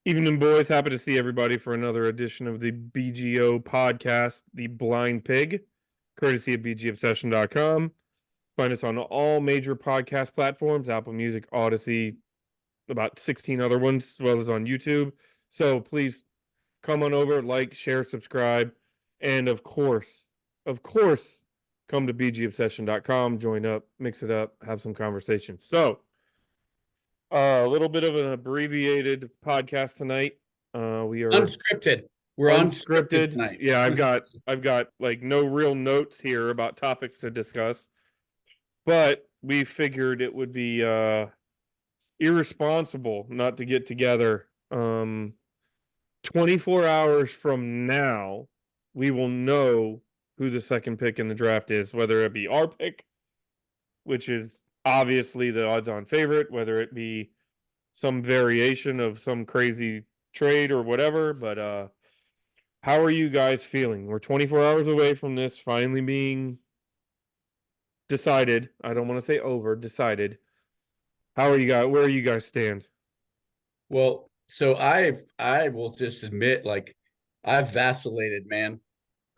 Evening, boys. Happy to see everybody for another edition of the BGO podcast, The Blind Pig, courtesy of bgobsession.com. Find us on all major podcast platforms, Apple Music, Odyssey, about 16 other ones, as well as on YouTube. So please come on over, like, share, subscribe, and of course, come to bgobsession.com, join up, mix it up, have some conversations. So, a little bit of an abbreviated podcast tonight. We are Unscripted. We're unscripted unscripted. tonight. Yeah, I've got like no real notes here about topics to discuss, but we figured it would be irresponsible not to get together. 24 hours from now, we will know who the second pick in the draft is, whether it be our pick, which is obviously the odds-on favorite, whether it be some variation of some crazy trade or whatever. But how are you guys feeling? We're 24 hours away from this finally being decided. I don't want to say over, decided. How are you guys? Where you guys stand? Well, so I will just admit, like, I've vacillated, man.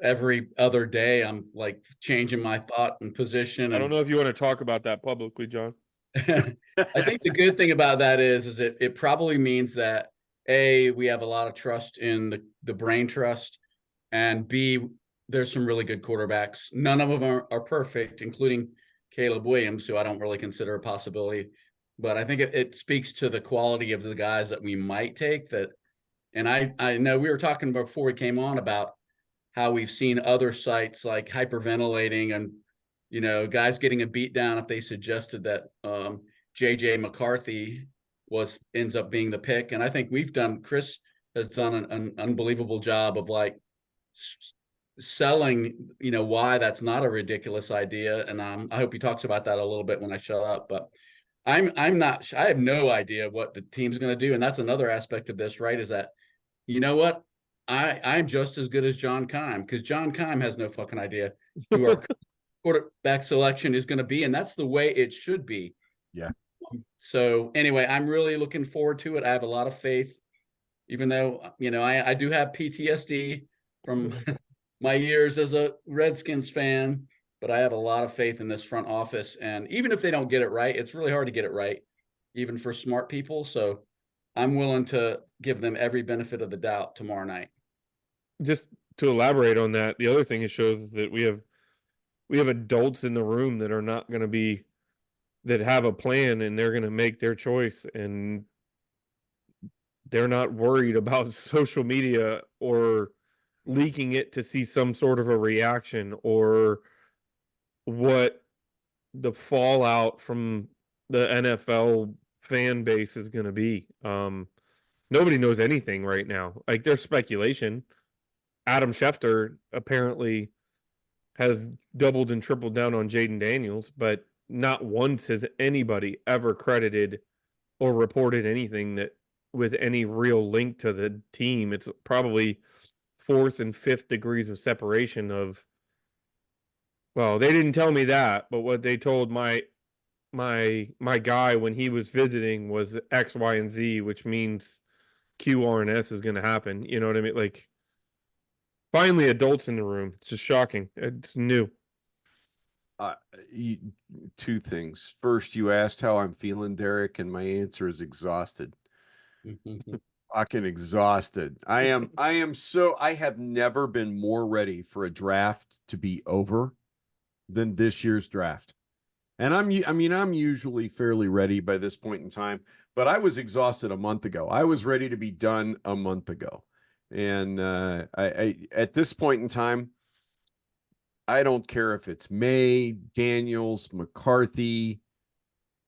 Every other day, I'm like changing my thought and position, I don't and know if you want to talk about that publicly, John. I think the good thing about that is it probably means that A, we have a lot of trust in the brain trust, and B, there's some really good quarterbacks. None of them are perfect, including Caleb Williams, who I don't really consider a possibility. But I think it speaks to the quality of the guys that we might take. And I know we were talking before we came on about how we've seen other sites like hyperventilating and guys getting a beat down if they suggested that JJ McCarthy ends up being the pick. And I think Chris has done an unbelievable job of like selling, why that's not a ridiculous idea. And I hope he talks about that a little bit when I shut up. But I'm not. I have no idea what the team's going to do, and that's another aspect of this, right? Is that you know what? I'm just as good as John Keim, because John Keim has no fucking idea who our quarterback selection is going to be, and that's the way it should be. Yeah. So anyway, I'm really looking forward to it. I have a lot of faith, even though I do have PTSD from my years as a Redskins fan, but I have a lot of faith in this front office. And even if they don't get it right, it's really hard to get it right, even for smart people. So I'm willing to give them every benefit of the doubt tomorrow night. Just to elaborate on that, the other thing it shows is that we have adults in the room that are not going to be that have a plan and they're going to make their choice, and they're not worried about social media or leaking it to see some sort of a reaction or what the fallout from the NFL fan base is going to be. Nobody knows anything right now. Like, there's speculation. Adam Schefter apparently has doubled and tripled down on Jaden Daniels, but not once has anybody ever credited or reported anything that with any real link to the team. It's probably fourth and fifth degrees of separation of, well, they didn't tell me that, but what they told my guy when he was visiting was X, Y, and Z, which means Q, R, and S is going to happen. You know what I mean? Like, finally, adults in the room. It's just shocking. It's new. Two things. First, you asked how I'm feeling, Derek, and my answer is exhausted. Fucking exhausted. I have never been more ready for a draft to be over than this year's draft. And I'm usually fairly ready by this point in time, but I was exhausted a month ago. I was ready to be done a month ago. And I at this point in time, I don't care if it's May, Daniels, McCarthy,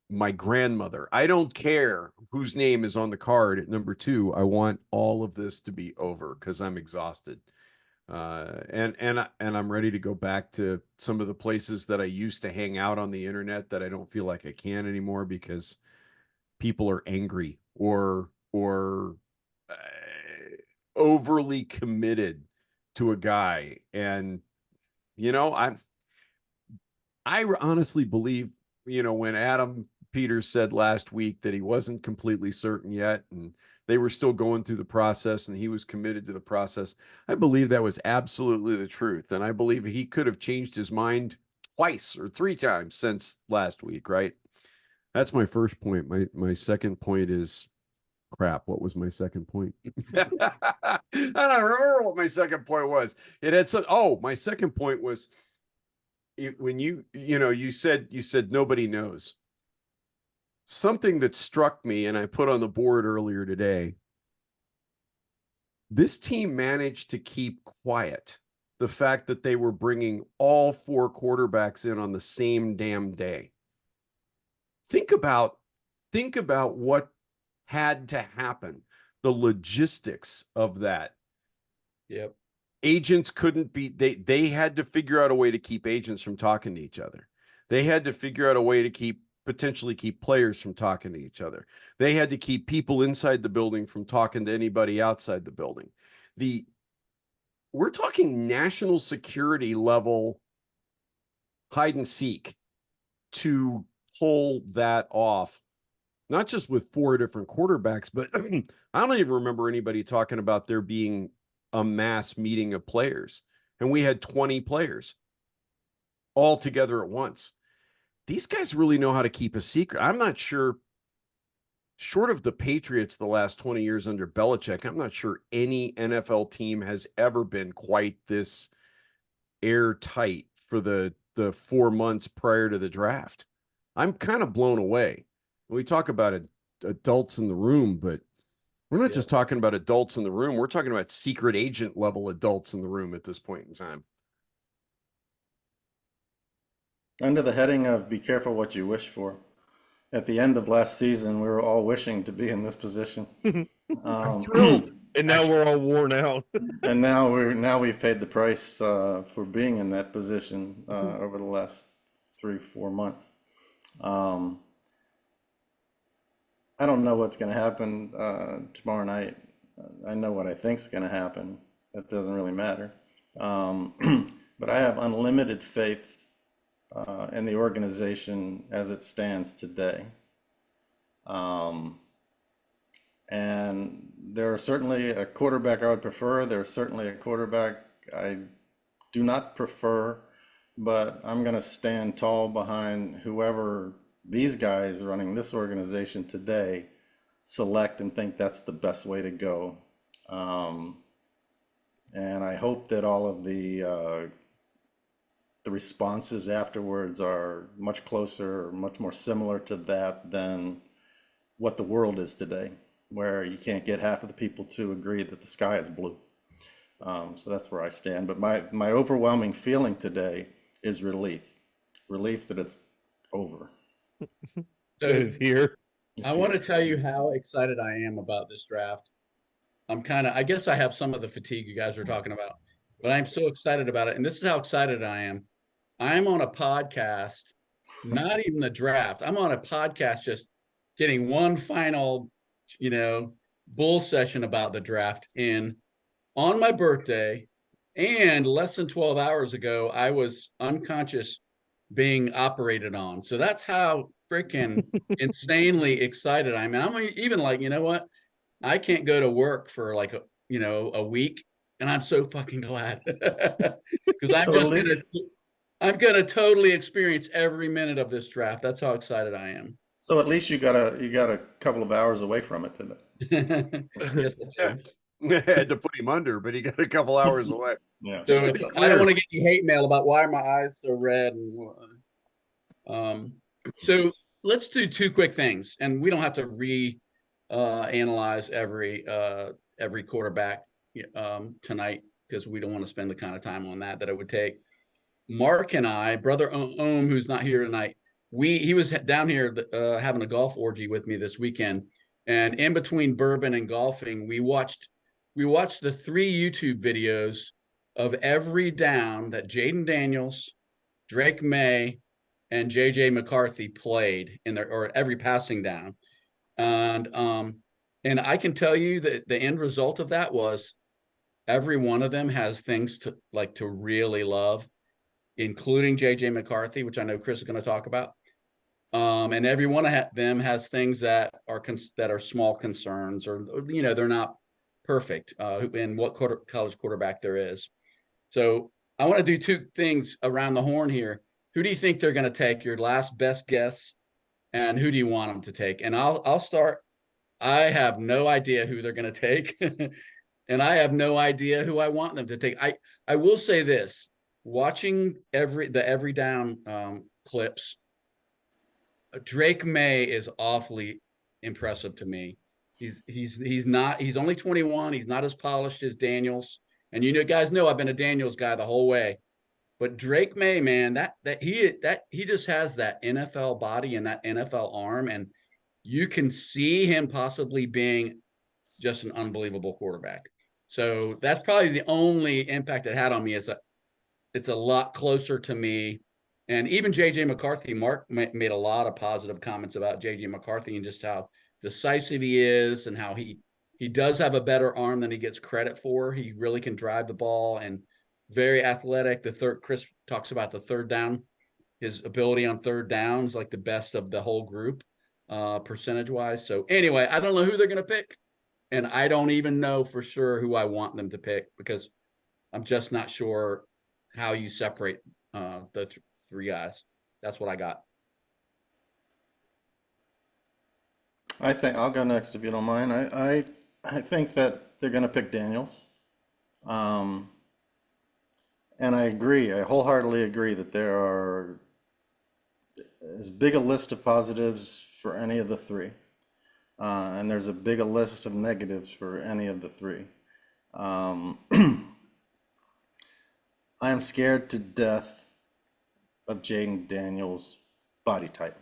my grandmother. I don't care whose name is on the card at number 2. I want all of this to be over because I'm exhausted. And I'm ready to go back to some of the places that I used to hang out on the internet that I don't feel like I can anymore because people are angry or overly committed to a guy. And I honestly believe, when Adam Peter said last week that he wasn't completely certain yet, and they were still going through the process, and he was committed to the process. I believe that was absolutely the truth, and I believe he could have changed his mind twice or 3 times since last week, right? That's my first point. My second point is crap. What was my second point? I don't remember what my second point was. It had some. Oh, my second point was when you said nobody knows. Something that struck me, and I put on the board earlier today. This team managed to keep quiet the fact that they were bringing all 4 quarterbacks in on the same damn day. Think about what had to happen, the logistics of that. Yep. Agents couldn't be, they had to figure out a way to keep agents from talking to each other. They had to figure out a way to potentially keep players from talking to each other. They had to keep people inside the building from talking to anybody outside the building. We're talking national security level hide and seek to pull that off, not just with 4 different quarterbacks, but I don't even remember anybody talking about there being a mass meeting of players. And we had 20 players all together at once. These guys really know how to keep a secret. I'm not sure, short of the Patriots the last 20 years under Belichick, I'm not sure any NFL team has ever been quite this airtight for the 4 months prior to the draft. I'm kind of blown away. We talk about adults in the room, but we're not just talking about adults in the room. We're talking about secret agent level adults in the room at this point in time. Under the heading of be careful what you wish for, at the end of last season, we were all wishing to be in this position. Thrilled. And now we're all worn out. And now we've paid the price for being in that position over the last 3-4 months. I don't know what's going to happen tomorrow night. I know what I think is going to happen. That doesn't really matter. But I have unlimited faith in the organization as it stands today. And there are certainly a quarterback I would prefer. There's certainly a quarterback I do not prefer, but I'm going to stand tall behind whoever these guys running this organization today select and think that's the best way to go. And I hope that all of the responses afterwards are much closer, much more similar to that than what the world is today, where you can't get half of the people to agree that the sky is blue. So that's where I stand. But my overwhelming feeling today is relief that it's over. It's here. I want to tell you how excited I am about this draft. I guess I have some of the fatigue you guys are talking about, but I'm so excited about it. And this is how excited I am. I'm on a podcast, not even the draft. I'm on a podcast just getting one final, bull session about the draft in on my birthday. And less than 12 hours ago, I was unconscious being operated on. So that's how freaking insanely excited I am. And I'm even like, you know what? I can't go to work for like a week, and I'm so fucking glad because I'm gonna totally experience every minute of this draft. That's how excited I am. So at least you got a couple of hours away from it today. Yes, I had to put him under, but he got a couple hours away. Yeah. so I don't want to get any hate mail about why are my eyes so red. So let's do 2 quick things, and we don't have to analyze every quarterback tonight because we don't want to spend the kind of time on that it would take. Mark and I, brother Ohm, who's not here tonight, he was down here having a golf orgy with me this weekend, and in between bourbon and golfing, we watched the 3 YouTube videos of every down that Jaden Daniels, Drake May, and JJ McCarthy played or every passing down. And I can tell you that the end result of that was every one of them has things to really love, including JJ McCarthy, which I know Chris is going to talk about. And every one of them has things that are small concerns, or they're not perfect. In what college quarterback there is. So I want to do two things around the horn here. Who do you think they're going to take? Your last best guess, and who do you want them to take? And I'll start. I have no idea who they're going to take, and I have no idea who I want them to take. I will say this: watching every down clips, Drake May is awfully impressive to me. He's only 21. He's not as polished as Daniels. And guys know I've been a Daniels guy the whole way. But Drake May, man, he just has that NFL body and that NFL arm, and you can see him possibly being just an unbelievable quarterback. So that's probably the only impact it had on me. It's a lot closer to me. And even JJ McCarthy, Mark made a lot of positive comments about JJ McCarthy and just how decisive he is, and how he does have a better arm than he gets credit for. He really can drive the ball and very athletic. Chris talks about the third down, his ability on third downs, like the best of the whole group, percentage wise. So anyway, I don't know who they're going to pick, and I don't even know for sure who I want them to pick, because I'm just not sure how you separate the three guys. That's what I got. I think I'll go next if you don't mind. I think that they're going to pick Daniels. And I agree. I wholeheartedly agree that there are as big a list of positives for any of the three. And there's a big a list of negatives for any of the three. I am scared to death of Jaden Daniels' body type.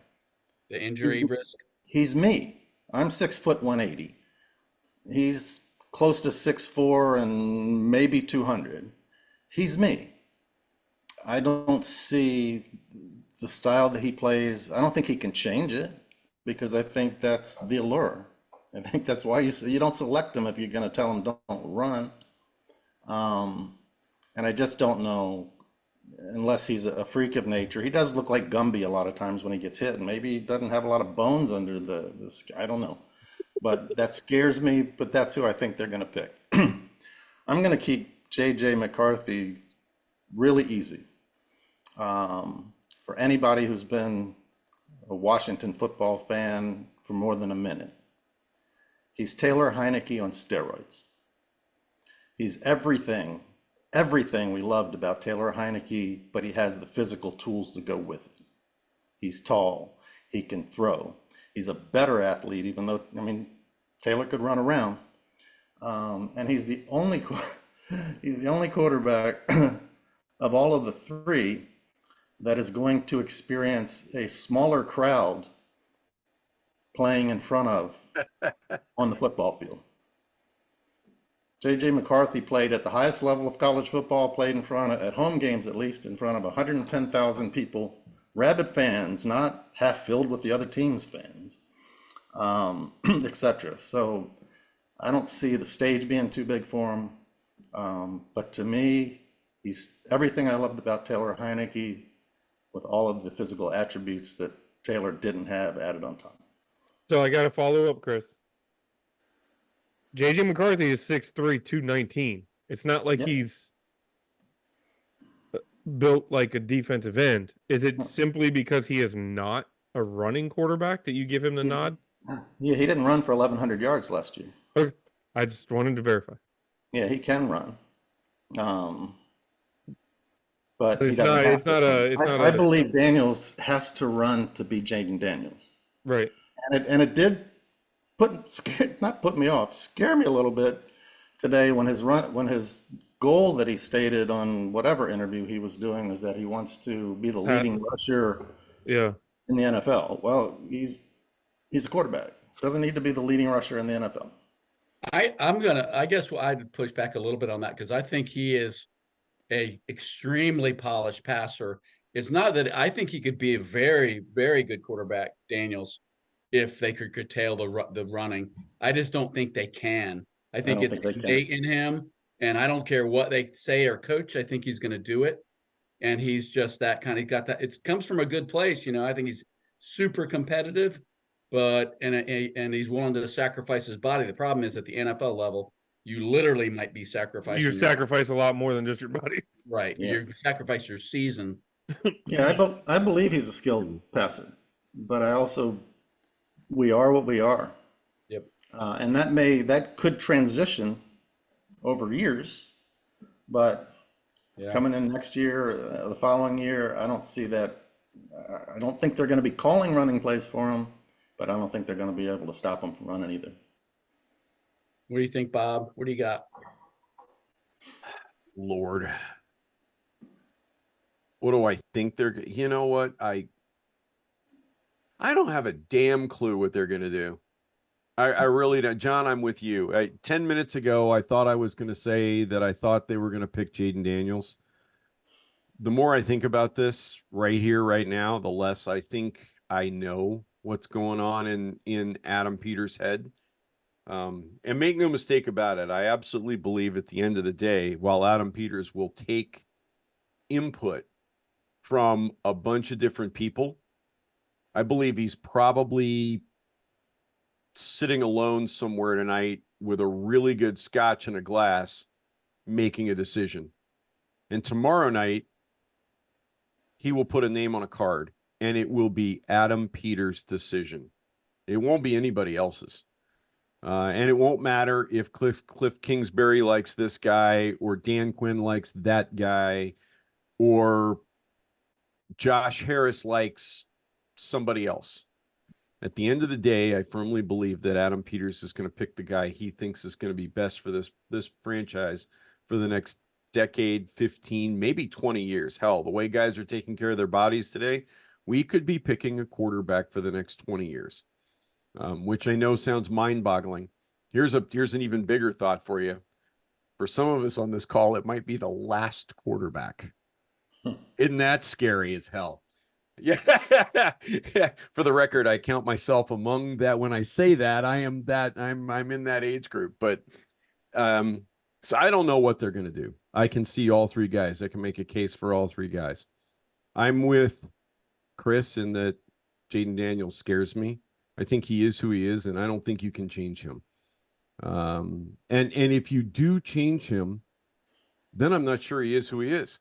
The injury risk? He's me. I'm 6 foot 180. He's close to 6'4" and maybe 200. He's me. I don't see the style that he plays. I don't think he can change it, because I think that's the allure. I think that's why you don't select him if you're going to tell him don't run. And I just don't know, unless he's a freak of nature. He does look like Gumby a lot of times when he gets hit, and maybe he doesn't have a lot of bones under this. I don't know, but that scares me. But that's who I think they're going to pick. I'm going to keep JJ McCarthy really easy. For anybody who's been a Washington football fan for more than a minute, he's Taylor Heineke on steroids. He's everything we loved about Taylor Heineke, but he has the physical tools to go with it. He's tall. He can throw. He's a better athlete, even though, Taylor could run around. And he's the only quarterback of all of the three that is going to experience a smaller crowd playing in front of on the football field. JJ McCarthy played at the highest level of college football, played in front of, at home games at least, in front of 110,000 people, rabid fans, not half filled with the other team's fans, etc. So I don't see the stage being too big for him. But to me, he's everything I loved about Taylor Heineke, with all of the physical attributes that Taylor didn't have added on top. So I got to follow up, Chris. JJ McCarthy is 6'3", 219. It's not like he's built like a defensive end. Is it simply because he is not a running quarterback that you give him the nod? Yeah, he didn't run for 1,100 yards last year. Okay. I just wanted to verify. Yeah, he can run. But he it's doesn't not. have It's to. not a. It's not. I believe Daniels has to run to be Jaden Daniels. Right. And it did not put me off, scare me a little bit today when his goal that he stated on whatever interview he was doing is that he wants to be the leading rusher in the NFL. Well, he's a quarterback. Doesn't need to be the leading rusher in the NFL. I guess I'd push back a little bit on that, because I think he is a extremely polished passer. It's not that I think he could be a very, very good quarterback, Daniels, if they could curtail the running. I just don't think they can. I think it's innate in him, and I don't care what they say or coach. I think he's going to do it, and he's just that kind of got that. It comes from a good place, I think he's super competitive, but and he's willing to sacrifice his body. The problem is at the NFL level, you literally might be sacrificing. You sacrifice a lot more than just your body. Right. Yeah. You sacrifice your season. Yeah, I believe he's a skilled passer, but we are what we are. Yep. And that could transition over years, but Yeah. coming in next year, the following year, I don't see that. I don't think they're going to be calling running plays for him, but I don't think they're going to be able to stop him from running either. What do you think, Bob? What do you got? Lord. What do I think they're, you know what? I don't have a damn clue what they're going to do. I really don't. John, I'm with you. 10 minutes ago, I thought I was going to say that I thought they were going to pick Jaden Daniels. The more I think about this right here, right now, the less I think I know what's going on in Adam Peters' head. And make no mistake about it, I absolutely believe at the end of the day, while Adam Peters will take input from a bunch of different people, I believe he's probably sitting alone somewhere tonight with a really good scotch and a glass, making a decision. And tomorrow night, he will put a name on a card, and it will be Adam Peters' decision. It won't be anybody else's. And it won't matter if Cliff Kingsbury likes this guy, or Dan Quinn likes that guy, or Josh Harris likes somebody else. At the end of the day, I firmly believe that Adam Peters is going to pick the guy he thinks is going to be best for this franchise for the next decade, 15, maybe 20 years. Hell, the way guys are taking care of their bodies today, we could be picking a quarterback for the next 20 years, which I know sounds mind-boggling. Here's an even bigger thought for you. For some of us on this call, it might be the last quarterback. Isn't that scary as hell? Yeah. For the record, I count myself among that. When I say that, I'm in that age group. But so I don't know what they're going to do. I can see all three guys. I can make a case for all three guys. I'm with Chris in that Jaden Daniels scares me. I think he is who he is, and I don't think you can change him. And if you do change him, then I'm not sure he is who he is.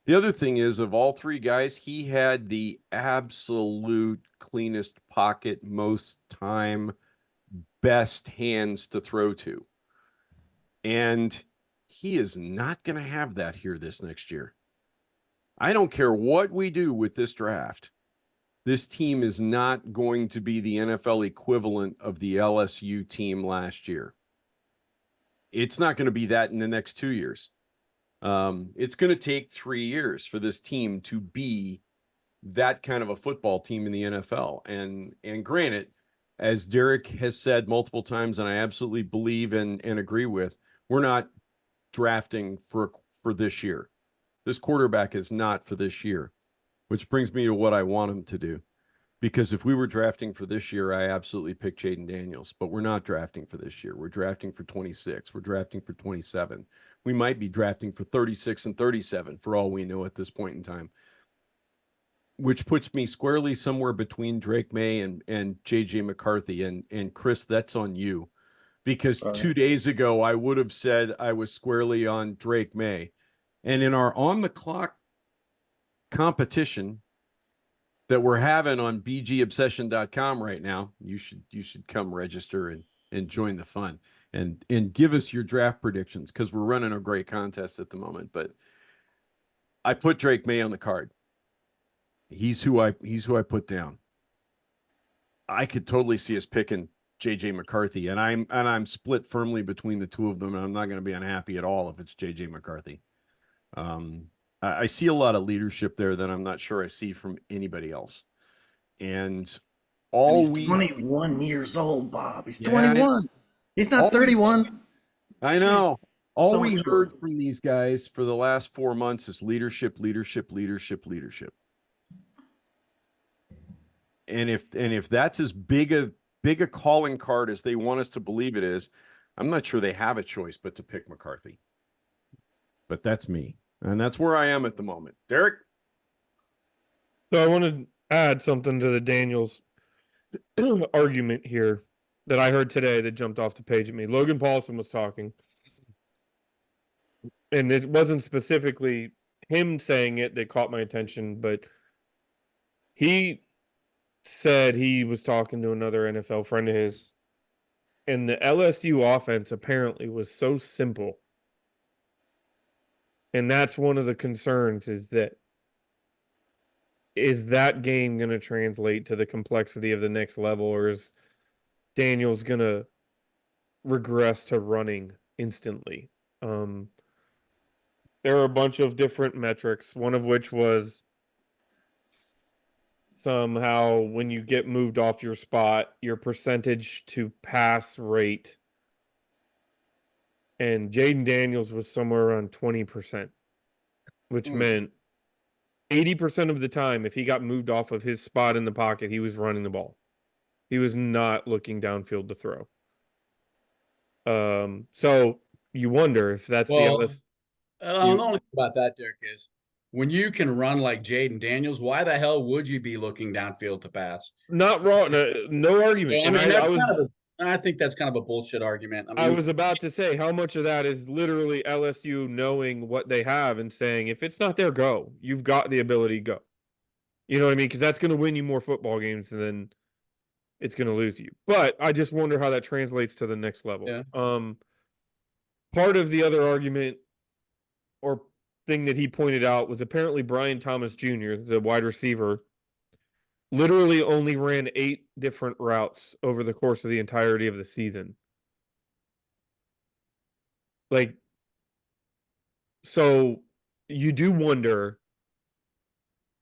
The other thing is, of all three guys, he had the absolute cleanest pocket, most time, best hands to throw to. And he is not going to have that here this next year. I don't care what we do with this draft. This team is not going to be the NFL equivalent of the LSU team last year. It's not going to be that in the next 2 years. It's going to take 3 years for this team to be that kind of a football team in the NFL. And granted, as Derek has said multiple times, and I absolutely believe and agree with, we're not drafting for this year. This quarterback is not for this year, which brings me to what I want him to do. Because if we were drafting for this year, I absolutely pick Jaden Daniels, but we're not drafting for this year. We're drafting for 26. We're drafting for 27. We might be drafting for 36 and 37 for all we know at this point in time, which puts me squarely somewhere between Drake May and JJ McCarthy. And Chris, that's on you, because 2 days ago, I would have said I was squarely on Drake May. And in our on the clock competition that we're having on bgobsession.com right now, you should come register and join the fun and give us your draft predictions, because we're running a great contest at the moment. But I put Drake May on the card. He's who I put down. I could totally see us picking JJ McCarthy, and I'm split firmly between the two of them, and I'm not going to be unhappy at all if it's JJ McCarthy. I see a lot of leadership there that I'm not sure I see from anybody else. And he's 21 years old, Bob. He's 21. Yeah, He's not 31. I know. All So we much heard short. from these guys for the last 4 months is leadership, leadership, leadership, leadership. And if that's as big a calling card as they want us to believe it is, I'm not sure they have a choice but to pick McCarthy. But that's me. And that's where I am at the moment. Derek? So I want to add something to the Daniels argument here that I heard today that jumped off the page at me. Logan Paulson was talking, and it wasn't specifically him saying it that caught my attention, but he said he was talking to another NFL friend of his, and the LSU offense apparently was so simple. And that's one of the concerns is that game going to translate to the complexity of the next level, or is Daniels going to regress to running instantly? There are a bunch of different metrics, one of which was somehow when you get moved off your spot, your percentage to pass rate. And Jaden Daniels was somewhere around 20%, which meant 80% of the time, if he got moved off of his spot in the pocket, he was running the ball. He was not looking downfield to throw. So you wonder if that's the LSU. The only thing about that, Derek, is when you can run like Jaden Daniels, why the hell would you be looking downfield to pass? Not wrong. No argument. I mean, I think that's kind of a bullshit argument. I was about to say, how much of that is literally LSU knowing what they have and saying, if it's not there, go. You've got the ability to go. You know what I mean? Because that's going to win you more football games than it's going to lose you. But I just wonder how that translates to the next level. Yeah. Part of the other argument or thing that he pointed out was apparently Brian Thomas Jr., the wide receiver, literally only ran 8 different routes over the course of the entirety of the season. Like, so you do wonder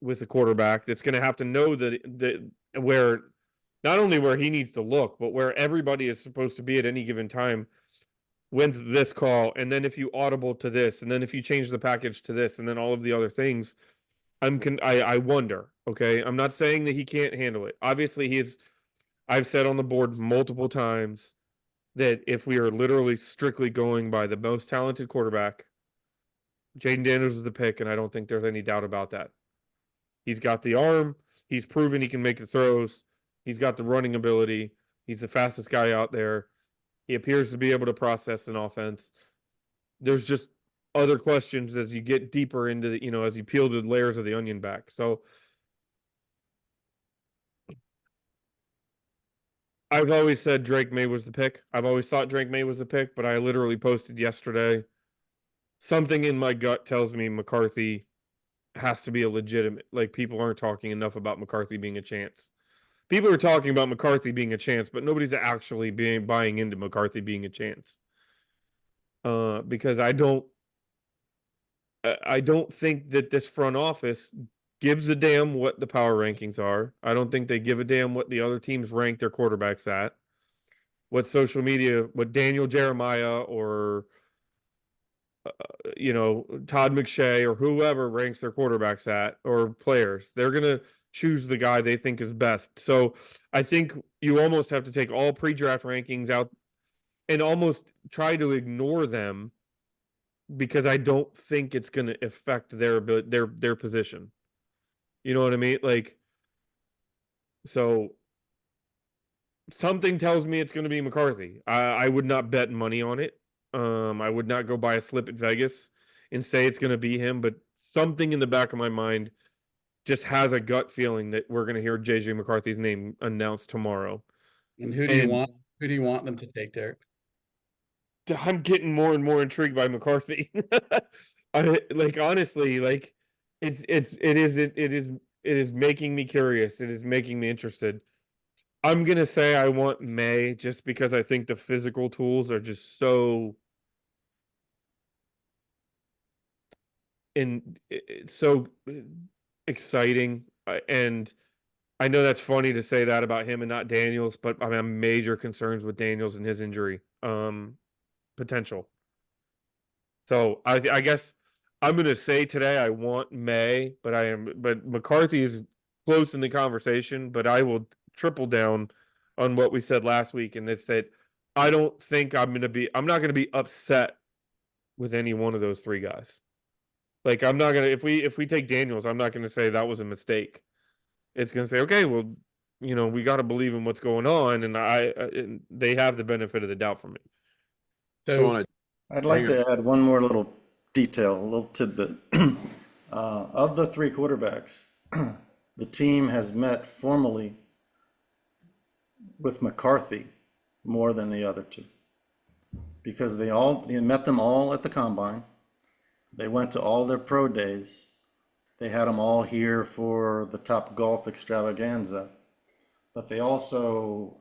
with a quarterback that's going to have to know that where not only where he needs to look, but where everybody is supposed to be at any given time. When's this call? And then if you audible to this, and then if you change the package to this, and then all of the other things, I wonder. Okay, I'm not saying that he can't handle it. Obviously, I've said on the board multiple times that if we are literally strictly going by the most talented quarterback, Jaden Daniels is the pick, and I don't think there's any doubt about that. He's got the arm. He's proven he can make the throws. He's got the running ability. He's the fastest guy out there. He appears to be able to process an offense. There's just other questions as you get deeper into the, as you peel the layers of the onion back. So I've always said Drake May was the pick. I've always thought Drake May was the pick, but I literally posted yesterday, something in my gut tells me McCarthy has to be a legitimate, like people aren't talking enough about McCarthy being a chance. People are talking about McCarthy being a chance, but nobody's actually buying into McCarthy being a chance. Because I don't think that this front office gives a damn what the power rankings are. I don't think they give a damn what the other teams rank their quarterbacks at. What social media, what Daniel Jeremiah or Todd McShay or whoever ranks their quarterbacks at or players. They're going to choose the guy they think is best. So I think you almost have to take all pre-draft rankings out and almost try to ignore them because I don't think it's going to affect their position. You know what I mean? Like, so something tells me it's going to be McCarthy. I would not bet money on it. I would not go buy a slip at Vegas and say it's going to be him, but something in the back of my mind just has a gut feeling that we're going to hear JJ McCarthy's name announced tomorrow. And who do you want? Who do you want them to take, Derek? I'm getting more and more intrigued by McCarthy. Honestly, it is making me curious. It is making me interested. I'm going to say I want May just because I think the physical tools are just so it's so exciting. And I know that's funny to say that about him and not Daniels, but I have major concerns with Daniels and his injury potential. So I guess I'm going to say today I want May, but McCarthy is close in the conversation, but I will triple down on what we said last week, and it's that I don't think I'm not going to be upset with any one of those 3 guys. Like I'm not going to if we take Daniels, I'm not going to say that was a mistake. it's going to say, okay, well, we got to believe in what's going on, and and they have the benefit of the doubt from me. So So I'd like hang on. to add one more little detail, a little tidbit. Of the three quarterbacks, the team has met formally with McCarthy more than the other two because they met them all at the combine. They went to all their pro days. They had them all here for the Top Golf extravaganza, but they also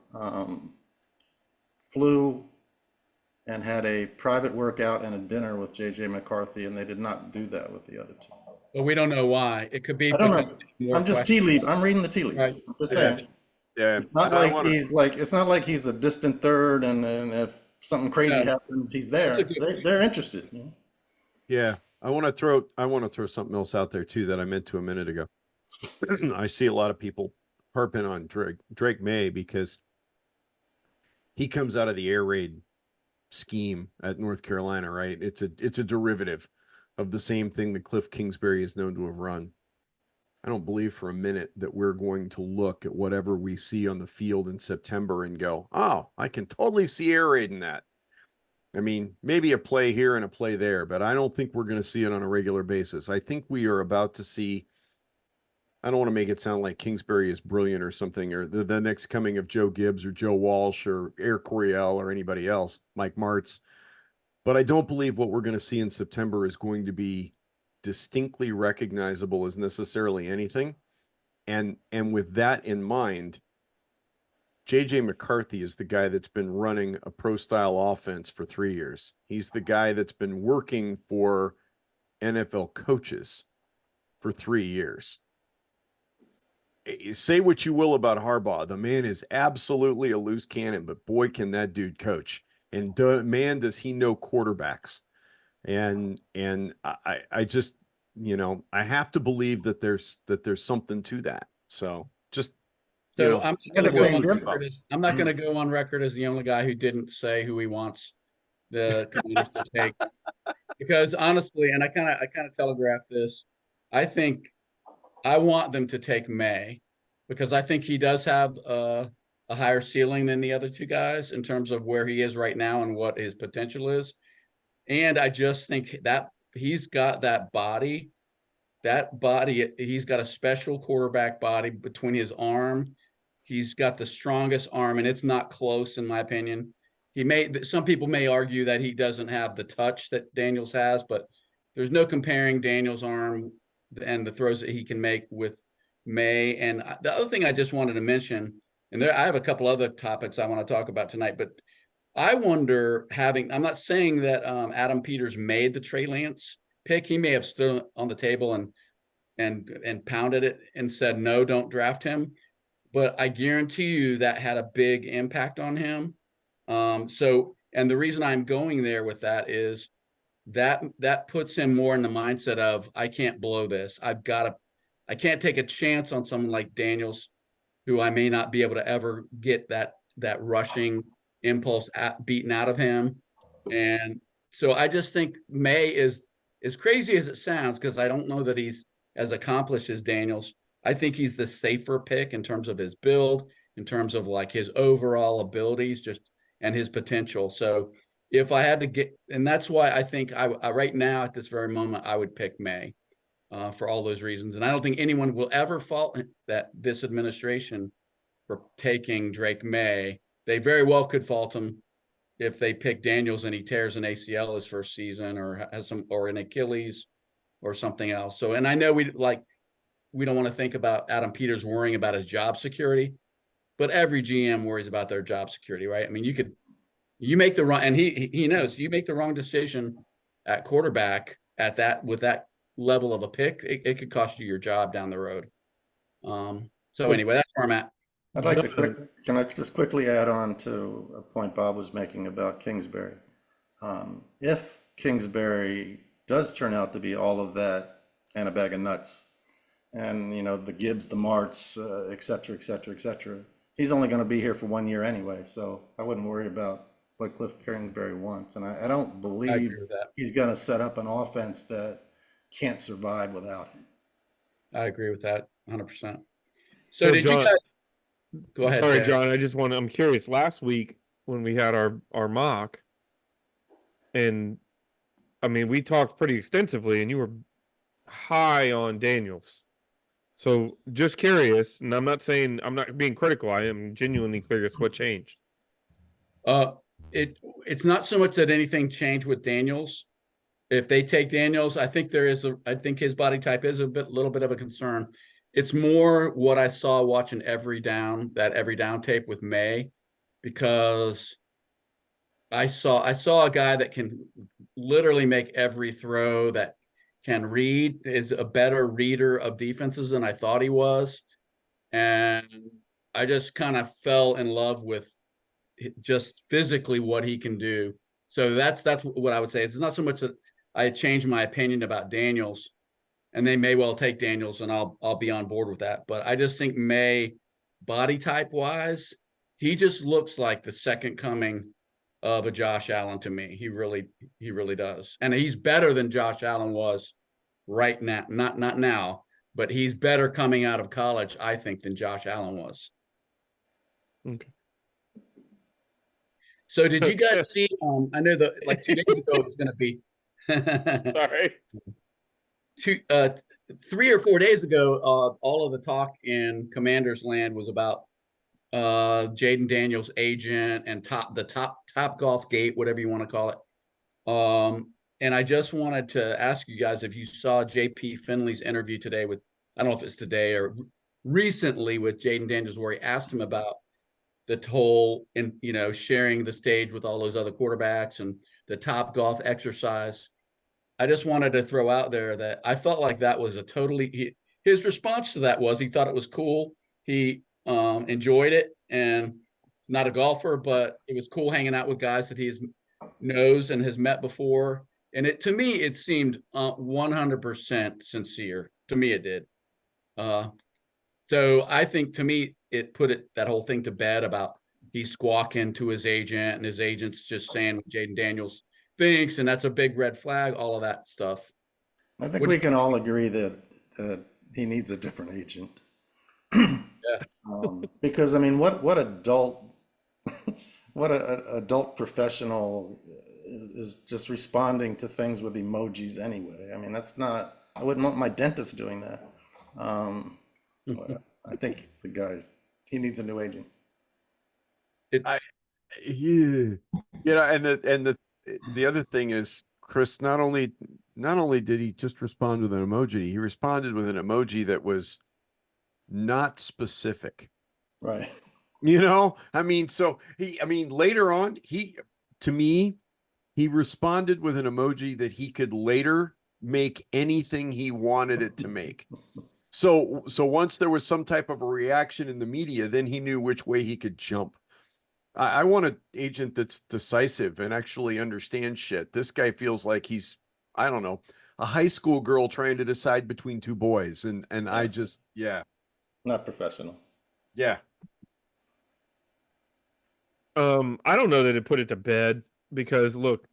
flew and had a private workout and a dinner with JJ McCarthy, and they did not do that with the other two. but we don't know why. It could be I don't because know. more I'm just questions. I'm reading the tea Right. leaves. I'm just Yeah. saying. Yeah, It's not and I like want to. it's not like he's a distant third, and if something crazy No, happens, he's that's a there. good. They're interested. Yeah, I want to throw something else out there too that I meant to a minute ago. I see a lot of people harping on Drake May because he comes out of the air raid scheme at North Carolina, right? It's a derivative of the same thing that Cliff Kingsbury is known to have run. I don't believe for a minute that we're going to look at whatever we see on the field in September and go, oh, I can totally see air raid in that. I mean, maybe a play here and a play there, but I don't think we're going to see it on a regular basis. I think we are about to see, I don't want to make it sound like Kingsbury is brilliant or something, or the next coming of Joe Gibbs or Joe Walsh or Air Coryell or anybody else, Mike Martz. But I don't believe what we're going to see in September is going to be distinctly recognizable as necessarily anything. And with that in mind, JJ McCarthy is the guy that's been running a pro style offense for 3 years. He's the guy that's been working for NFL coaches for 3 years. Say what you will about Harbaugh. The man is absolutely a loose cannon, but boy, can that dude coach. And man, does he know quarterbacks. And I just, I have to believe that there's something to that. So just, So I'm And not the going to go thing, on Gibbs, record as I'm not going to go on record as the only guy who didn't say who he wants the Commanders to take, because honestly, and I kind of telegraphed this, I think I want them to take May because I think he does have a higher ceiling than the other two guys in terms of where he is right now and what his potential is. And I just think that he's got that body, he's got a special quarterback body between his arm. He's got the strongest arm, and it's not close, in my opinion. Some people may argue that he doesn't have the touch that Daniels has, but there's no comparing Daniels' arm and the throws that he can make with May. And the other thing I just wanted to mention, and I have a couple other topics I want to talk about tonight, but I wonder I'm not saying that Adam Peters made the Trey Lance pick. He may have stood on the table and pounded it and said, no, don't draft him. But I guarantee you that had a big impact on him. And the reason I'm going there with that is that puts him more in the mindset of, I can't blow this. I can't take a chance on someone like Daniels, who I may not be able to ever get that rushing impulse beaten out of him. And so I just think May is, as crazy as it sounds, because I don't know that he's as accomplished as Daniels. I think he's the safer pick in terms of his build, in terms of like his overall abilities, and his potential. So if I had to get, and that's why I think I right now at this very moment I would pick May for all those reasons. And I don't think anyone will ever fault this administration for taking Drake May. They very well could fault him if they pick Daniels and he tears an ACL his first season or has or an Achilles or something else. So, and I know we don't want to think about Adam Peters worrying about his job security, but every GM worries about their job security, right? I mean, you make the wrong, and he knows you make the wrong decision at quarterback with that level of a pick, it could cost you your job down the road. So anyway, that's where I'm at. Can I just quickly add on to a point Bob was making about Kingsbury? If Kingsbury does turn out to be all of that and a bag of nuts, and the Gibbs, the Marts, et cetera, et cetera, et cetera, he's only going to be here for 1 year anyway, so I wouldn't worry about what Cliff Kingsbury wants. And I don't believe he's going to set up an offense that can't survive without him. I agree with that 100%. So did you John, guys go ahead, sorry, Derek? John, I'm curious. Last week when we had our mock, and I mean, we talked pretty extensively, and you were high on Daniels. So just curious, and I'm not saying I'm not being critical. I am genuinely curious what changed. Uh, it's not so much that anything changed with Daniels. If they take Daniels, I think I think his body type is little bit of a concern. It's more what I saw watching that every down tape with May, because I saw a guy that can literally make every throw, that can read, is a better reader of defenses than I thought he was. And I just kind of fell in love with just physically what he can do. So that's what I would say. It's not so much that I changed my opinion about Daniels, and they may well take Daniels, and I'll be on board with that. But I just think May, body type wise, he just looks like the second coming of a Josh Allen to me. He really does, and he's better than Josh Allen was right now. Not now, but he's better coming out of college, I think, than Josh Allen was. Okay. So did you guys see? I know that like 2 days ago it was going to be. Sorry. 3 or 4 days ago, all of the talk in Commander's Land was about Jaden Daniels' agent and the top golf gate, whatever you want to call it. And I just wanted to ask you guys if you saw JP Finley's interview today with, I don't know if it's today or recently, with Jaden Daniels, where he asked him about the whole, and sharing the stage with all those other quarterbacks and the top golf exercise. I just wanted to throw out there that I felt like that was his response to that was he thought it was cool. He enjoyed it, and not a golfer, but it was cool hanging out with guys that he knows and has met before. And to me, it seemed 100% sincere. To me, it did. So I think, to me, it put that whole thing to bed about he's squawking to his agent and his agent's just saying what Jaden Daniels thinks, and that's a big red flag, all of that stuff. I think we can all agree that he needs a different agent. Because I mean, what adult adult professional is just responding to things with emojis anyway? I mean, that's not. I wouldn't want my dentist doing that. I think he needs a new agent. And the other thing is, Chris, not only did he just respond with an emoji, he responded with an emoji that was not specific. Right. I mean, later on, to me, he responded with an emoji that he could later make anything he wanted it to make. So once there was some type of a reaction in the media, then he knew which way he could jump. I want an agent that's decisive and actually understands shit. This guy feels like he's, I don't know, a high school girl trying to decide between two boys. And I just, yeah. Not professional. Yeah. I don't know that it put it to bed, because look,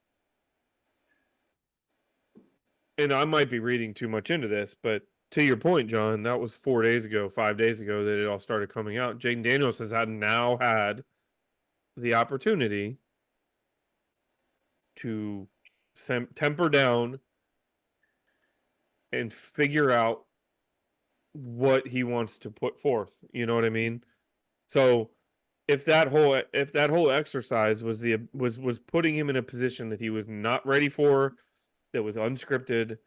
and I might be reading too much into this, but to your point, John, that was 4 days ago, 5 days ago that it all started coming out. Jaden Daniels has now had the opportunity to temper down and figure out what he wants to put forth. You know what I mean? So if that whole exercise was was putting him in a position that he was not ready for, that was unscripted,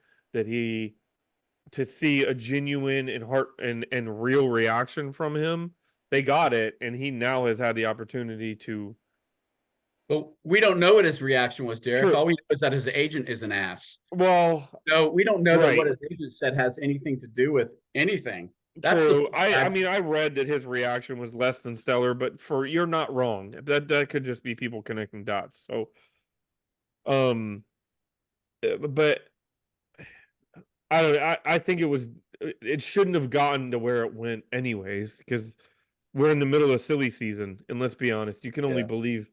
to see a genuine and real reaction from him, they got it, and he now has had the opportunity to. But we don't know what his reaction was, Derek. True. All we know is that his agent is an ass. Well, no, we don't know that what right. his agent said has anything to do with anything. That's True. I mean, I read that his reaction was less than stellar, but you're not wrong. That could just be people connecting dots. So, but I don't know. I think it shouldn't have gotten to where it went anyways, because we're in the middle of silly season, and let's be honest, you can only believe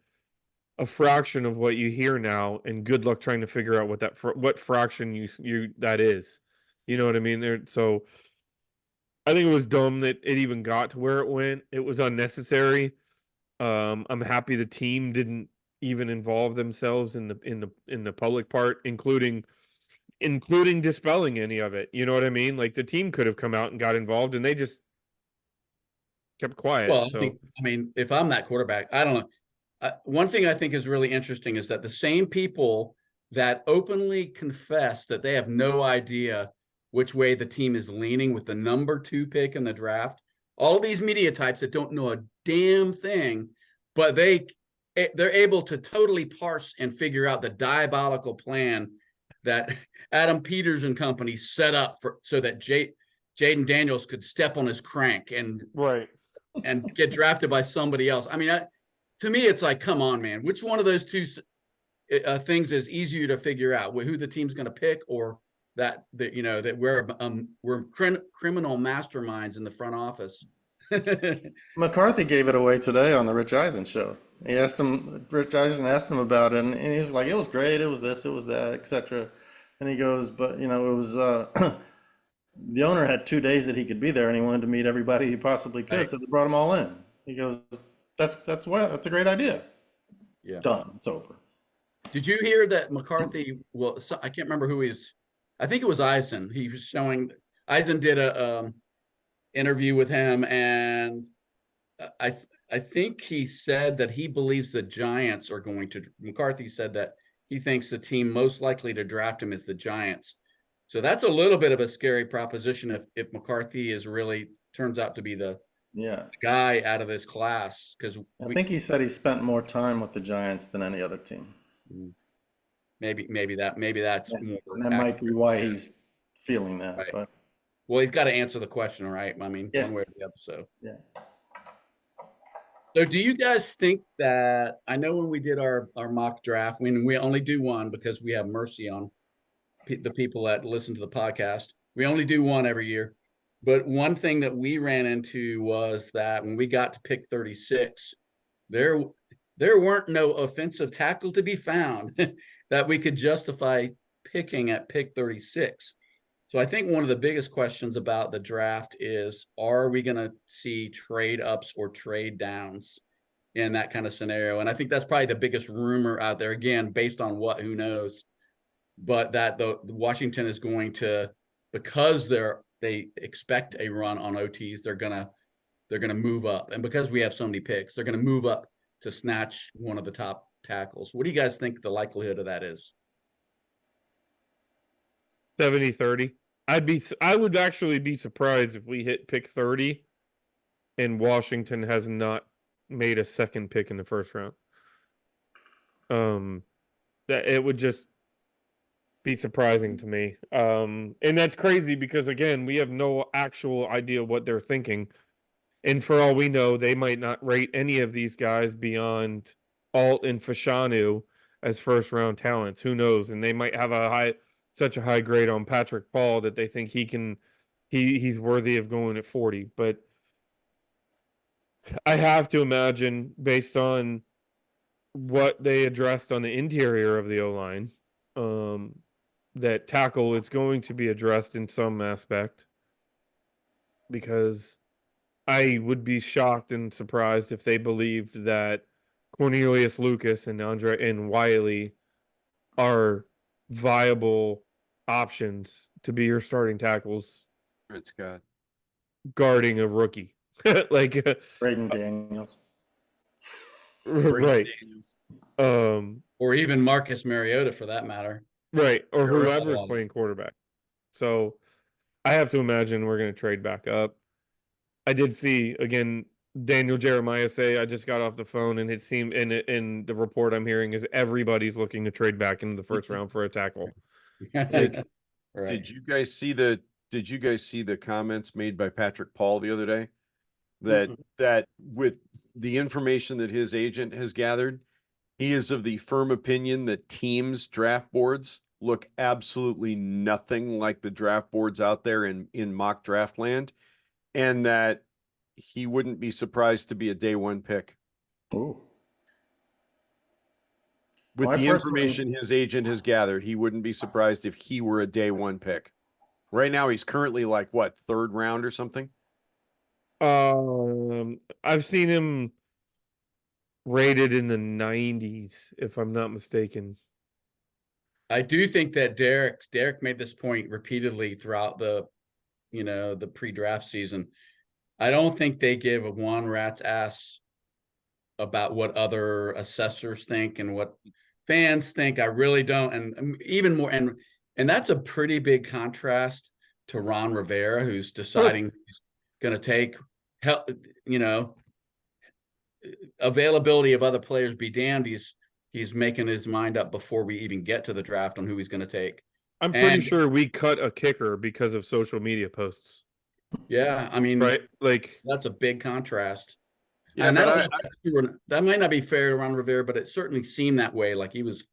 a fraction of what you hear now, and good luck trying to figure out what fraction you that is. You know what I mean? So I think it was dumb that it even got to where it went. It was unnecessary. I'm happy the team didn't even involve themselves in the public part, including dispelling any of it. You know what I mean? Like the team could have come out and got involved, and they just kept quiet. Well, So I mean, if I'm that quarterback, I don't know. One thing I think is really interesting is that the same people that openly confess that they have no idea which way the team is leaning with the number 2 pick in the draft, all these media types that don't know a damn thing, but they're able to totally parse and figure out the diabolical plan that Adam Peters and company set up so that Jaden Daniels could step on his crank right. and get drafted by somebody else. I mean, to me, it's like, come on, man. Which one of those two things is easier to figure out? Who the team's going to pick, or that we're criminal masterminds in the front office? McCarthy gave it away today on the Rich Eisen show. Rich Eisen asked him about it, and he was like, it was great, it was this, it was that, etc. And he goes, but it was the owner had 2 days that he could be there, and he wanted to meet everybody he possibly could, Right. so they brought them all in. He goes, that's a great idea. Yeah. Done. It's over. Did you hear that McCarthy? Well, I can't remember who he's. I think it was Eisen. He was showing. Eisen did a interview with him, and I think he said that he believes the Giants are going to. McCarthy said that he thinks the team most likely to draft him is the Giants. So that's a little bit of a scary proposition if McCarthy is really turns out to be the guy out of this class, because I think he said he spent more time with the Giants than any other team. Maybe that's more. And that might be why he's feeling that. Right. But well, he's got to answer the question, right? I mean, one way or the other. So yeah. So do you guys think that, I know when we did our mock draft, we only do one because we have mercy on the people that listen to the podcast. We only do one every year. But one thing that we ran into was that when we got to pick 36, there weren't no offensive tackle to be found that we could justify picking at pick 36. So I think one of the biggest questions about the draft is, are we going to see trade ups or trade downs in that kind of scenario? And I think that's probably the biggest rumor out there, again, based on who knows, but that the Washington is going to, because they expect a run on OTs, they're going to move up. And because we have so many picks, they're going to move up to snatch one of the top tackles. What do you guys think the likelihood of that is? 70-30. I would actually be surprised if we hit pick 30 and Washington has not made a second pick in the first round. That it would just be surprising to me. And that's crazy because again, we have no actual idea what they're thinking. And for all we know, they might not rate any of these guys beyond Alt and Fashanu as first round talents. Who knows? And they might have such a high grade on Patrick Paul that they think he's worthy of going at 40. But I have to imagine, based on what they addressed on the interior of the O-line, that tackle is going to be addressed in some aspect, because I would be shocked and surprised if they believed that Cornelius Lucas and Andre and Wiley are viable options to be your starting tackles. It's God. Guarding a rookie. Like Braden Daniels. Right. Daniels. Or even Marcus Mariota for that matter. Right. Or whoever's playing quarterback. So I have to imagine we're going to trade back up. I did see, again, Daniel Jeremiah say, I just got off the phone and it seemed in the report I'm hearing is everybody's looking to trade back into the first round for a tackle. Did you guys see the comments made by Patrick Paul the other day? That with the information that his agent has gathered, he is of the firm opinion that teams' draft boards look absolutely nothing like the draft boards out there in mock draft land, and that he wouldn't be surprised to be a day one pick. Ooh. With the information his agent has gathered, he wouldn't be surprised if he were a day one pick. Right now, he's currently like what, 3rd round or something? I've seen him rated in the 90s, if I'm not mistaken. I do think that Derek made this point repeatedly throughout the pre-draft season. I don't think they give a one rat's ass about what other assessors think and what fans think. I really don't. And even more, and that's a pretty big contrast to Ron Rivera, who's deciding he's going to take help, availability of other players be damned. He's making his mind up before we even get to the draft on who he's going to take. I'm pretty sure we cut a kicker because of social media posts. Yeah, I mean, right? Like, that's a big contrast. Yeah, and but that might not be fair to Ron Rivera, but it certainly seemed that way. Like he was,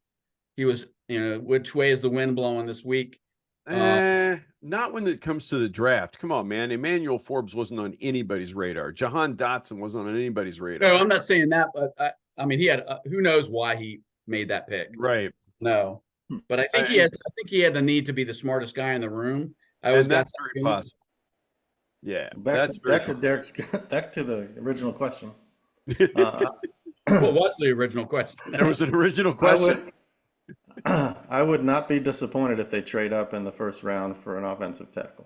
which way is the wind blowing this week? Not when it comes to the draft. Come on, man. Emmanuel Forbes wasn't on anybody's radar. Jahan Dotson wasn't on anybody's radar. No, I'm not saying that, but I mean, he had who knows why he made that pick. Right. No, but I think he had the need to be the smartest guy in the room. And that's very possible. Yeah. Back to Derek's back to the original question. Well, what's the original question? There was an original question. I would not be disappointed if they trade up in the first round for an offensive tackle.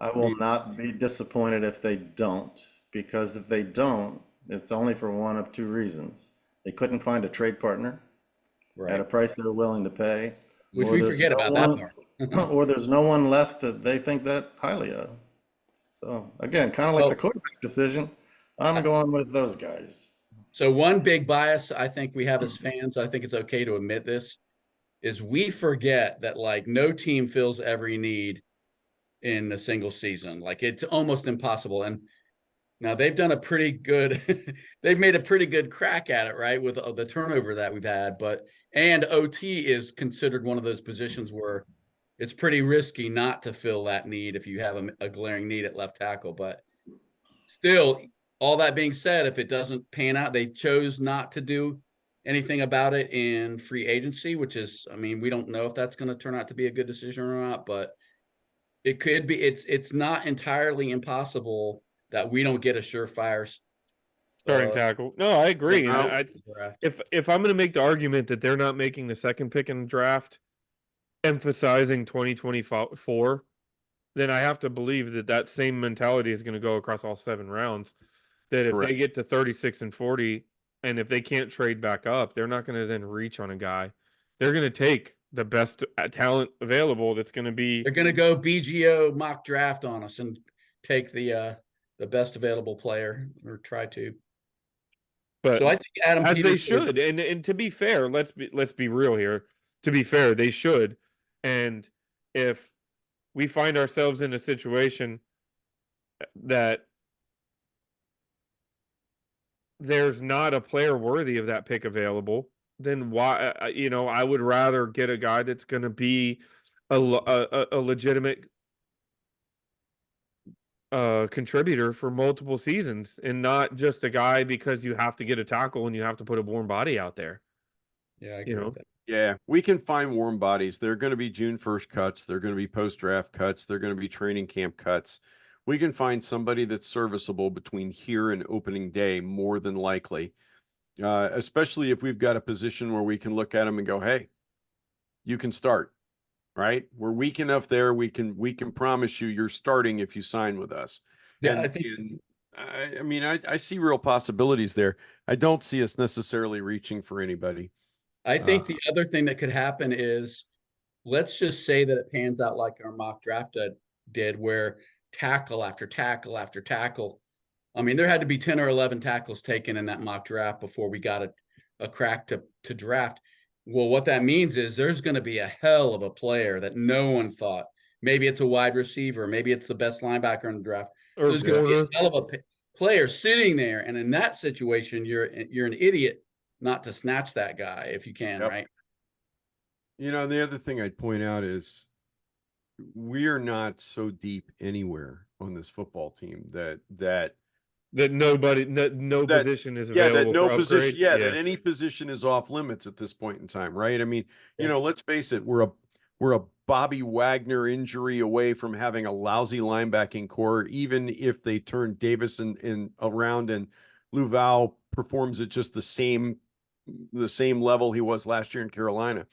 I will not be disappointed if they don't, because if they don't, it's only for one of two reasons. They couldn't find a trade partner at a price they're willing to pay. Which we forget about that part. Or there's no one left that they think that highly of. So again, kind of like the quarterback decision, I'm going with those guys. So one big bias I think we have as fans, I think it's okay to admit this, is we forget that like no team fills every need in a single season. Like it's almost impossible. And now they've done a pretty good, they've made a pretty good crack at it, right? With the turnover that we've had, and OT is considered one of those positions where it's pretty risky not to fill that need if you have a glaring need at left tackle. But still, all that being said, if it doesn't pan out, they chose not to do anything about it in free agency, which is, I mean, we don't know if that's going to turn out to be a good decision or not, but it could be. It's not entirely impossible that we don't get a surefire starting tackle. No, I agree. If I'm going to make the argument that they're not making the second pick in the draft, emphasizing 2024, then I have to believe that same mentality is going to go across all 7 rounds. That if they get to 36 and 40, and if they can't trade back up, they're not going to then reach on a guy. They're going to take the best talent available. That's going to be. They're going to go BGO mock draft on us and take the best available player, or try to. But so I think Adam as they should, and to be fair, let's be real here. To be fair, they should. And if we find ourselves in a situation that there's not a player worthy of that pick available, then why? I would rather get a guy that's going to be a legitimate contributor for multiple seasons, and not just a guy because you have to get a tackle and you have to put a warm body out there. Yeah, I agree with that. Yeah, we can find warm bodies. They're going to be June 1st cuts. They're going to be post-draft cuts. They're going to be training camp cuts. We can find somebody that's serviceable between here and opening day, more than likely, especially if we've got a position where we can look at them and go, hey, you can start, right? We're weak enough there. We can promise you're starting if you sign with us. Yeah, I see real possibilities there. I don't see us necessarily reaching for anybody. I think the other thing that could happen is, let's just say that it pans out like our mock draft did, where tackle after tackle after tackle. I mean, there had to be 10 or 11 tackles taken in that mock draft before we got a crack to draft. Well, what that means is there's going to be a hell of a player that no one thought. Maybe it's a wide receiver. Maybe it's the best linebacker in the draft. So there's going to be a hell of a player sitting there. And in that situation, you're an idiot not to snatch that guy if you can, right? The other thing I'd point out is we are not so deep anywhere on this football team that nobody, no position is available. That no position, that any position is off limits at this point in time, right? I mean, let's face it, we're we're a Bobby Wagner injury away from having a lousy linebacking core, even if they turn Davis in around and Luval performs at just the same level he was last year in Carolina.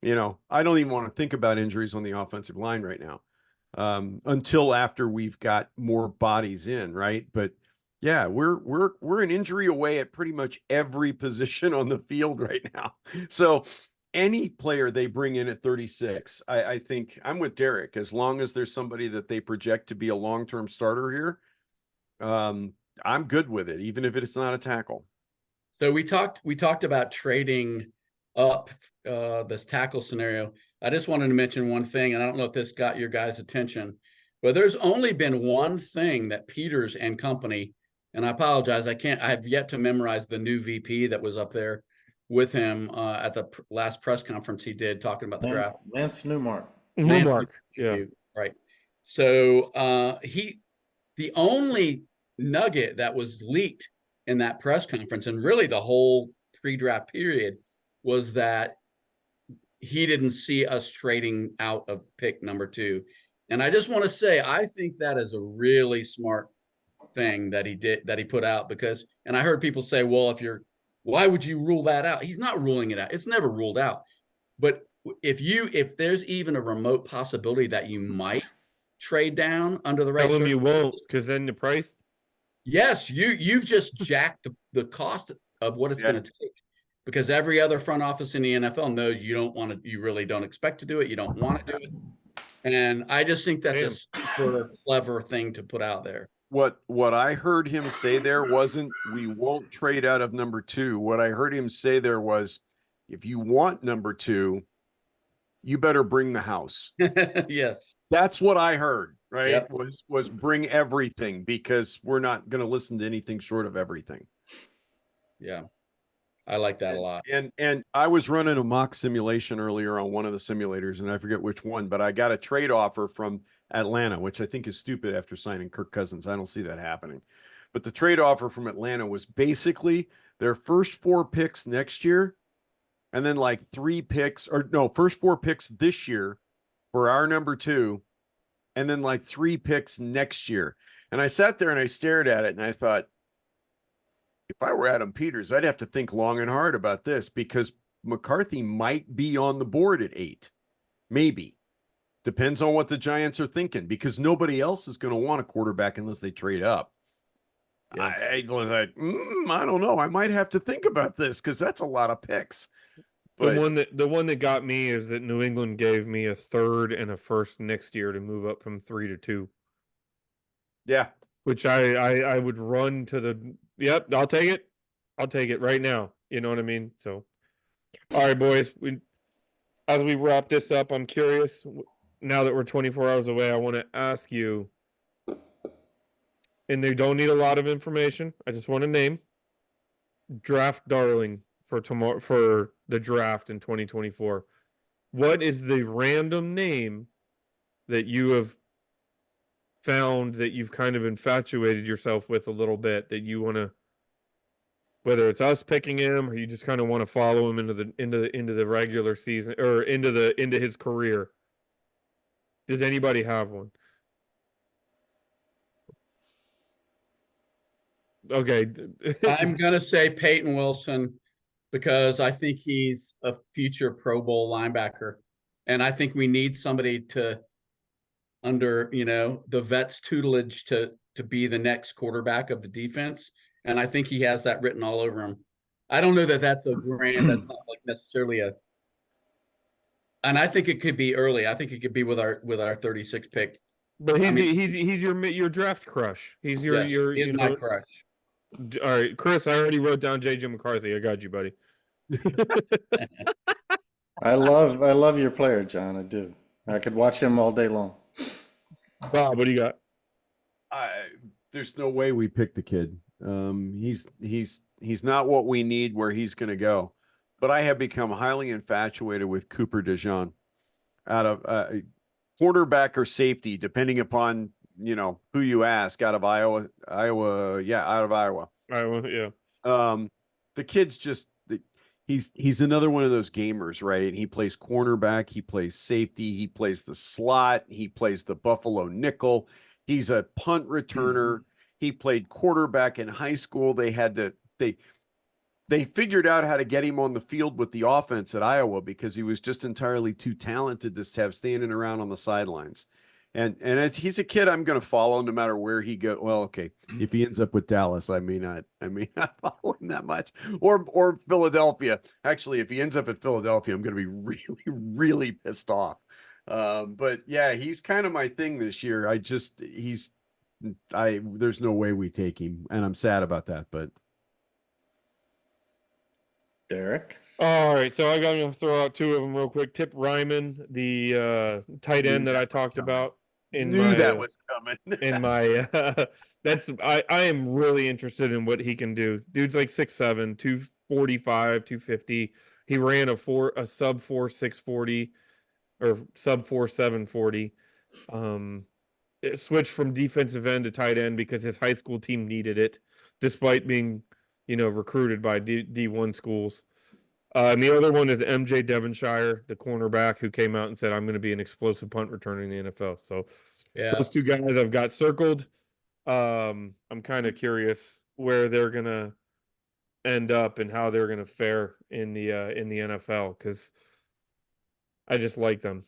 You know, I don't even want to think about injuries on the offensive line right now, until after we've got more bodies in, right? But yeah, we're an injury away at pretty much every position on the field right now. So any player they bring in at 36, I think I'm with Derek. As long as there's somebody that they project to be a long-term starter here, I'm good with it, even if it's not a tackle. So we talked about trading up this tackle scenario. I just wanted to mention one thing, and I don't know if this got your guys' attention, but there's only been one thing that Peters and company, and I apologize, I have yet to memorize the new VP that was up there with him at the last press conference he did talking about the draft. Lance Newmark. Newmark, yeah. Right. So the only nugget that was leaked in that press conference, and really the whole pre-draft period, was that he didn't see us trading out of pick number 2. And I just want to say, I think that is a really smart thing that he did, that he put out, because, and I heard people say, well, why would you rule that out? He's not ruling it out. It's never ruled out. But if there's even a remote possibility that you might trade down under the right Tell him you won't, because then the price. Yes, you've just jacked the cost of what it's going to take, because every other front office in the NFL knows you really don't expect to do it. You don't want to do it. And I just think that's a super clever thing to put out there. What I heard him say there wasn't, we won't trade out of number 2. What I heard him say there was, if you want number 2, you better bring the house. Yes. That's what I heard, right? Yep. Was bring everything, because we're not going to listen to anything short of everything. Yeah. I like that a lot. And I was running a mock simulation earlier on one of the simulators, and I forget which one, but I got a trade offer from Atlanta, which I think is stupid after signing Kirk Cousins. I don't see that happening. But the trade offer from Atlanta was basically their first 4 picks next year, and then like 3 picks, or no, first 4 picks this year for our number 2, and then like 3 picks next year. And I sat there and I stared at it and I thought, if I were Adam Peters, I'd have to think long and hard about this, because McCarthy might be on the board at 8. Maybe. Depends on what the Giants are thinking, because nobody else is going to want a quarterback unless they trade up. Yeah. I don't know. I might have to think about this, because that's a lot of picks. But The one that got me is that New England gave me a 3rd and a 1st next year to move up from 3 to 2. Yeah. Which I would run to the, yep, I'll take it. I'll take it right now. You know what I mean? So, all right, boys. As we wrap this up, I'm curious, now that we're 24 hours away, I want to ask you, and they don't need a lot of information, I just want a name, draft darling for tomorrow, for the draft in 2024. What is the random name that you have found that you've kind of infatuated yourself with a little bit, that you want to, whether it's us picking him or you just kind of want to follow him into the regular season, or into his career? Does anybody have one? Okay. I'm going to say Peyton Wilson, because I think he's a future Pro Bowl linebacker. And I think we need somebody to, under, the vet's tutelage, to be the next quarterback of the defense. And I think he has that written all over him. I don't know that that's a brand that's not like necessarily and I think it could be early. I think it could be with our 36 pick. But he's your draft crush. He's your my crush. All right, Chris, I already wrote down JJ McCarthy. I got you, buddy. I love your player, John. I do. I could watch him all day long. Bob, what do you got? There's no way we pick the kid. He's not what we need where he's going to go. But I have become highly infatuated with Cooper DeJean, out of quarterback or safety, depending upon who you ask, out of Iowa. Out of Iowa. Iowa, yeah. The kid's just he's another one of those gamers, right? He plays cornerback, he plays safety, he plays the slot, he plays the Buffalo nickel. He's a punt returner. He played quarterback in high school. They figured out how to get him on the field with the offense at Iowa because he was just entirely too talented to have standing around on the sidelines. And he's a kid I'm going to follow no matter where he goes. Well, okay, if he ends up with Dallas, I may not follow him that much, or Philadelphia. Actually, if he ends up at Philadelphia, I'm going to be really, really pissed off. But yeah, he's kind of my thing this year. There's no way we take him, and I'm sad about that. But Derek. All right, so I'm going to throw out two of them real quick. Tip Ryman, the tight end that I talked about in knew my that was coming. in my I am really interested in what he can do. Dude's like 6'7", 245, 250. He ran a sub 4.640 or sub 4.740. It switched from defensive end to tight end because his high school team needed it, despite being, recruited by D1 schools. And the other one is MJ Devonshire, the cornerback who came out and said, I'm going to be an explosive punt returner in the NFL. So Yeah. those two guys I've got circled. I'm kind of curious where they're going to end up and how they're going to fare in the NFL because I just like them.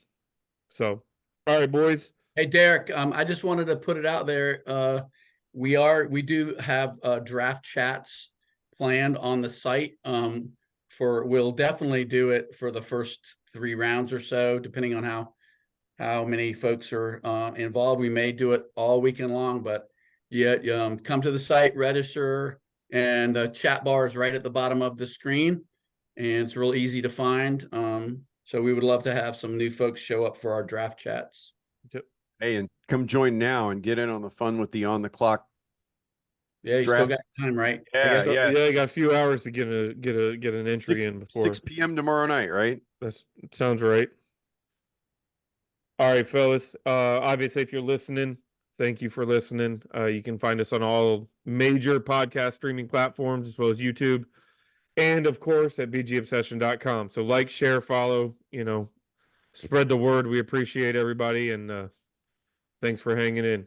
So, all right, boys. Hey, Derek, I just wanted to put it out there. We do have draft chats planned on the site. We'll definitely do it for the first 3 rounds or so, depending on how many folks are involved. We may do it all weekend long, but yeah, come to the site, register, and the chat bar is right at the bottom of the screen, and it's real easy to find. So we would love to have some new folks show up for our draft chats. Hey, and come join now and get in on the fun with the on the clock. Yeah, you Draft. still got time, right? Yeah, Yeah, you got a few hours to get an entry in before 6 p.m. tomorrow night, right? that sounds right. All right, fellas. Obviously, if you're listening, thank you for listening. You can find us on all major podcast streaming platforms as well as YouTube, and of course at bgobsession.com. So like, share, follow. Spread the word. We appreciate everybody, and thanks for hanging in.